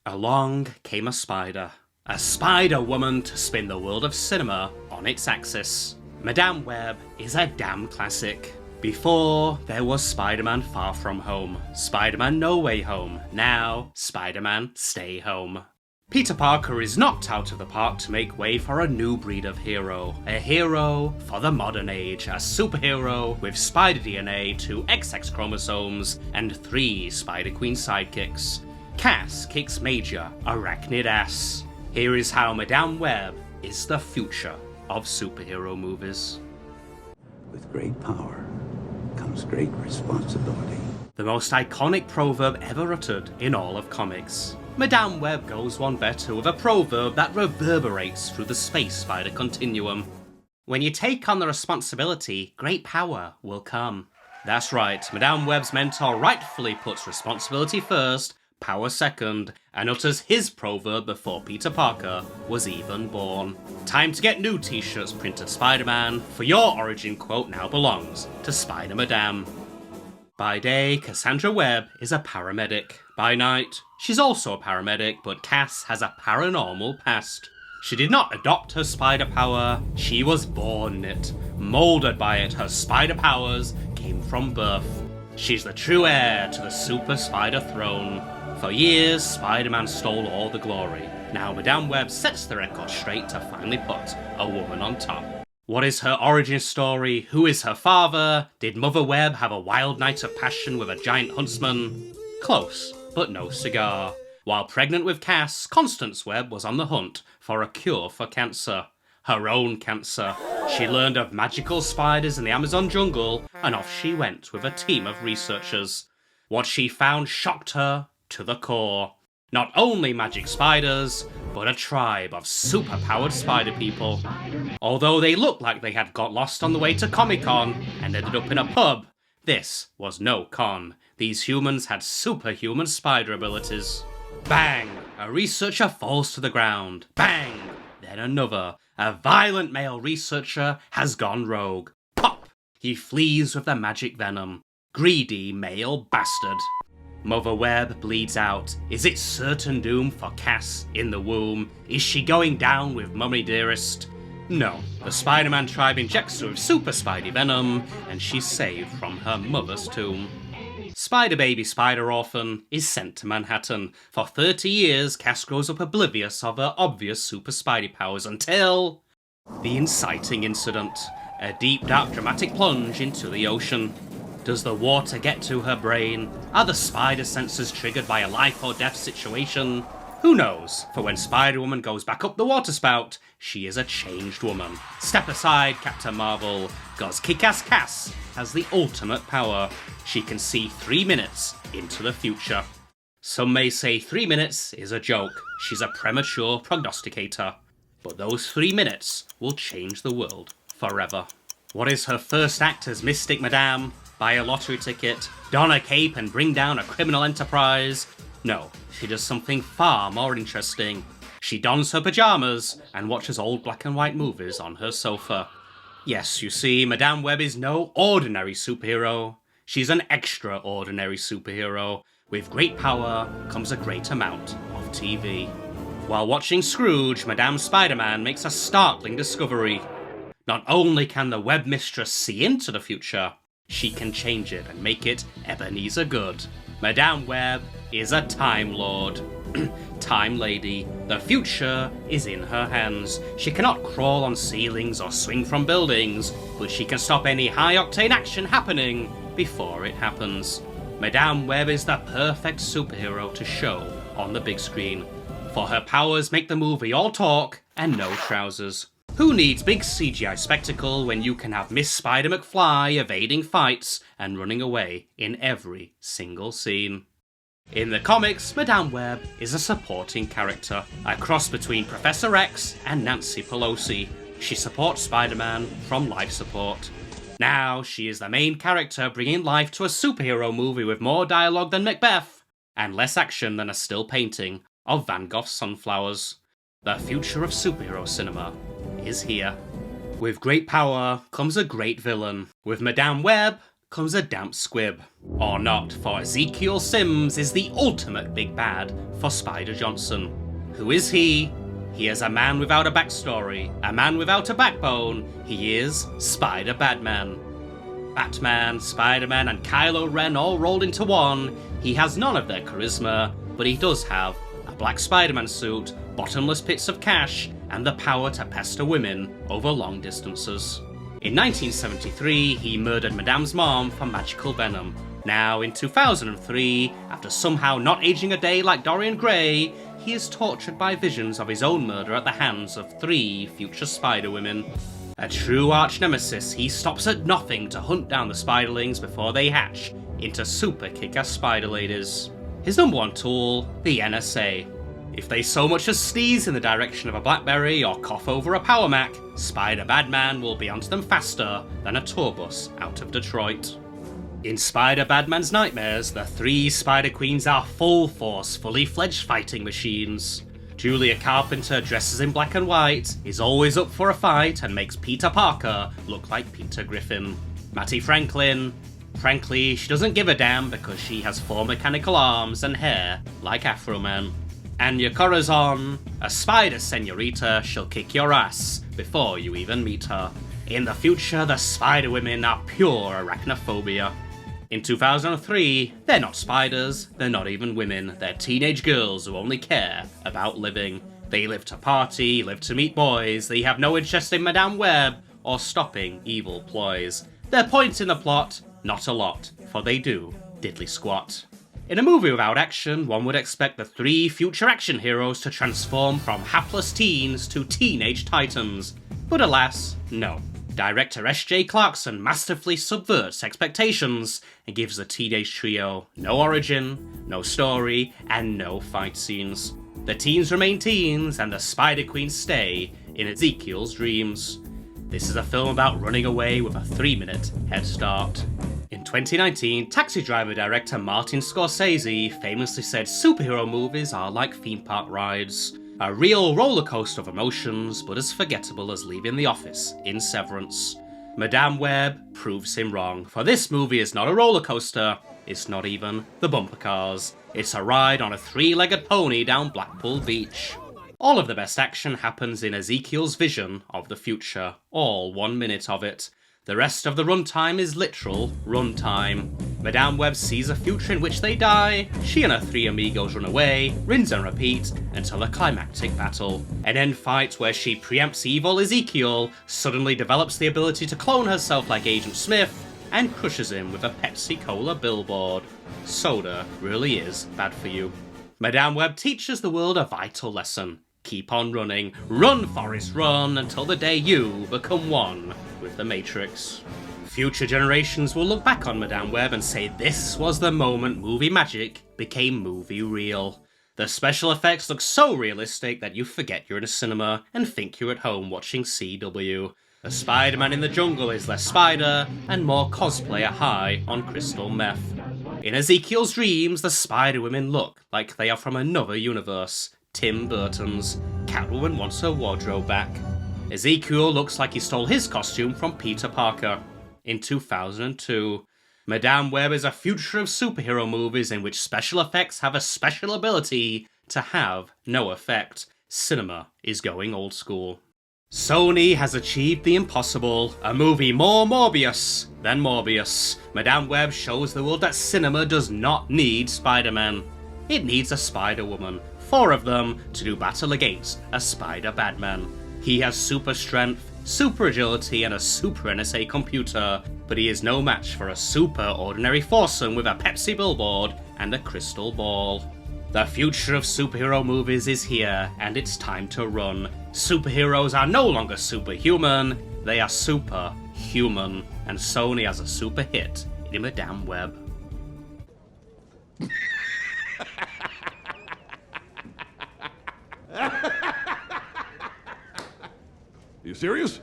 Along came a Spider-Woman to spin the world of cinema on its axis. Madame Web is a damn classic. Before, there was Spider-Man Far From Home, Spider-Man No Way Home, now Spider-Man Stay Home. Peter Parker is knocked out of the park to make way for a new breed of hero. A hero for the modern age, a superhero with spider DNA, 2 XX chromosomes, and 3 Spider-Queen sidekicks. Cass kicks major arachnid ass. Here is how Madame Web is the future of superhero movies. With great power comes great responsibility. The most iconic proverb ever uttered in all of comics. Madame Web goes one better with a proverb that reverberates through the space spider continuum. When you take on the responsibility, great power will come. That's right, Madame Web's mentor rightfully puts responsibility first, power second, and utters his proverb before Peter Parker was even born. Time to get new t-shirts printed Spider-Man, for your origin quote now belongs to Spider-Madame. By day, Cassandra Webb is a paramedic. By night, she's also a paramedic, but Cass has a paranormal past. She did not adopt her spider power, she was born in it. Molded by it, her spider powers came from birth. She's the true heir to the Super Spider throne. For years, Spider-Man stole all the glory. Now Madame Web sets the record straight to finally put a woman on top. What is her origin story? Who is her father? Did Mother Web have a wild night of passion with a giant huntsman? Close, but no cigar. While pregnant with Cass, Constance Webb was on the hunt for a cure for cancer. Her own cancer. She learned of magical spiders in the Amazon jungle, and off she went with a team of researchers. What she found shocked her to the core. Not only magic spiders, but a tribe of super-powered spider people. Although they looked like they had got lost on the way to Comic-Con and ended up in a pub, this was no con. These humans had superhuman spider abilities. Bang! A researcher falls to the ground. Bang! Then another. A violent male researcher has gone rogue. Pop! He flees with the magic venom. Greedy male bastard. Mother Web bleeds out. Is it certain doom for Cass in the womb? Is she going down with Mummy Dearest? No. The Spider-Man tribe injects her with super Spidey venom, and she's saved from her mother's tomb. Spider Baby Spider Orphan is sent to Manhattan. For 30 years, Cass grows up oblivious of her obvious super Spidey powers until the inciting incident. A deep, dark, dramatic plunge into the ocean. Does the water get to her brain? Are the spider senses triggered by a life or death situation? Who knows? For when Spider-Woman goes back up the water spout, she is a changed woman. Step aside, Captain Marvel, cause Kick-Ass Cass has the ultimate power. She can see 3 minutes into the future. Some may say 3 minutes is a joke. She's a premature prognosticator. But those 3 minutes will change the world forever. What is her first act as Mystic Madame? Buy a lottery ticket, don a cape and bring down a criminal enterprise? No, she does something far more interesting. She dons her pajamas and watches old black and white movies on her sofa. Yes, you see, Madame Web is no ordinary superhero. She's an extraordinary superhero. With great power comes a great amount of TV. While watching Scrooge, Madame Spider-Man makes a startling discovery. Not only can the Web Mistress see into the future, she can change it and make it Ebenezer good. Madame Web is a Time Lord. Time Lady. The future is in her hands. She cannot crawl on ceilings or swing from buildings, but she can stop any high-octane action happening before it happens. Madame Web is the perfect superhero to show on the big screen, for her powers make the movie all talk and no trousers. Who needs big CGI spectacle when you can have Miss Spider McFly evading fights and running away in every single scene? In the comics, Madame Web is a supporting character, a cross between Professor X and Nancy Pelosi. She supports Spider-Man from life support. Now she is the main character bringing life to a superhero movie with more dialogue than Macbeth and less action than a still painting of Van Gogh's sunflowers. The future of superhero cinema is here. With great power comes a great villain. With Madame Web comes a damp squib. Or not, for Ezekiel Sims is the ultimate big bad for Spider Johnson. Who is he? He is a man without a backstory, a man without a backbone. He is Spider-Badman. Batman, Spider-Man, and Kylo Ren all rolled into one. He has none of their charisma, but he does have a black Spider-Man suit, bottomless pits of cash, and the power to pester women over long distances. In 1973, he murdered Madame's mom for magical venom. Now, in 2003, after somehow not aging a day like Dorian Gray, he is tortured by visions of his own murder at the hands of 3 future Spider-Women. A true arch-nemesis, he stops at nothing to hunt down the Spiderlings before they hatch into super kick-ass Spider Ladies. His number one tool, the NSA. If they so much as sneeze in the direction of a BlackBerry or cough over a Power Mac, Spider-Badman will be onto them faster than a tour bus out of Detroit. In Spider-Badman's nightmares, the 3 Spider Queens are full-force, fully-fledged fighting machines. Julia Carpenter dresses in black and white, is always up for a fight, and makes Peter Parker look like Peter Griffin. Mattie Franklin. Frankly, she doesn't give a damn because she has 4 mechanical arms and hair like Afro Man. Anya Corazon. A spider senorita, she'll kick your ass before you even meet her. In the future, the Spider-Women are pure arachnophobia. In 2003, they're not spiders, they're not even women, they're teenage girls who only care about living. They live to party, live to meet boys, they have no interest in Madame Web or stopping evil ploys. Their points in the plot, not a lot, for they do diddly squat. In a movie without action, one would expect the 3 future action heroes to transform from hapless teens to teenage titans. But alas, no. Director S.J. Clarkson masterfully subverts expectations and gives the teenage trio no origin, no story, and no fight scenes. The teens remain teens, and the Spider Queens stay in Ezekiel's dreams. This is a film about running away with a 3-minute head start. In 2019, Taxi Driver director Martin Scorsese famously said superhero movies are like theme park rides. A real roller coaster of emotions, but as forgettable as leaving the office in Severance. Madame Web proves him wrong, for this movie is not a roller coaster, it's not even the bumper cars. It's a ride on a 3-legged pony down Blackpool Beach. All of the best action happens in Ezekiel's vision of the future, all 1 minute of it. The rest of the runtime is literal runtime. Madame Web sees a future in which they die, she and her 3 amigos run away, rinse and repeat, until a climactic battle. An end fight where she preempts evil Ezekiel, suddenly develops the ability to clone herself like Agent Smith, and crushes him with a Pepsi-Cola billboard. Soda really is bad for you. Madame Web teaches the world a vital lesson. Keep on running. Run, Forrest, run, until the day you become one with the Matrix. Future generations will look back on Madame Web and say this was the moment movie magic became movie real. The special effects look so realistic that you forget you're in a cinema and think you're at home watching CW. The Spider-Man in the jungle is less spider and more cosplayer high on crystal meth. In Ezekiel's dreams, the Spider-Women look like they are from another universe. Tim Burton's. Catwoman wants her wardrobe back. Ezekiel looks like he stole his costume from Peter Parker. In 2002, Madame Web is a future of superhero movies in which special effects have a special ability to have no effect. Cinema is going old school. Sony has achieved the impossible, a movie more Morbius than Morbius. Madame Web shows the world that cinema does not need Spider-Man. It needs a Spider-Woman, 4 of them, to do battle against a Spider-Badman. He has super strength, super agility, and a super NSA computer, but he is no match for a super ordinary foursome with a Pepsi billboard and a crystal ball. The future of superhero movies is here, and it's time to run. Superheroes are no longer superhuman, they are superhuman, and Sony has a super hit in Madame Web. You serious?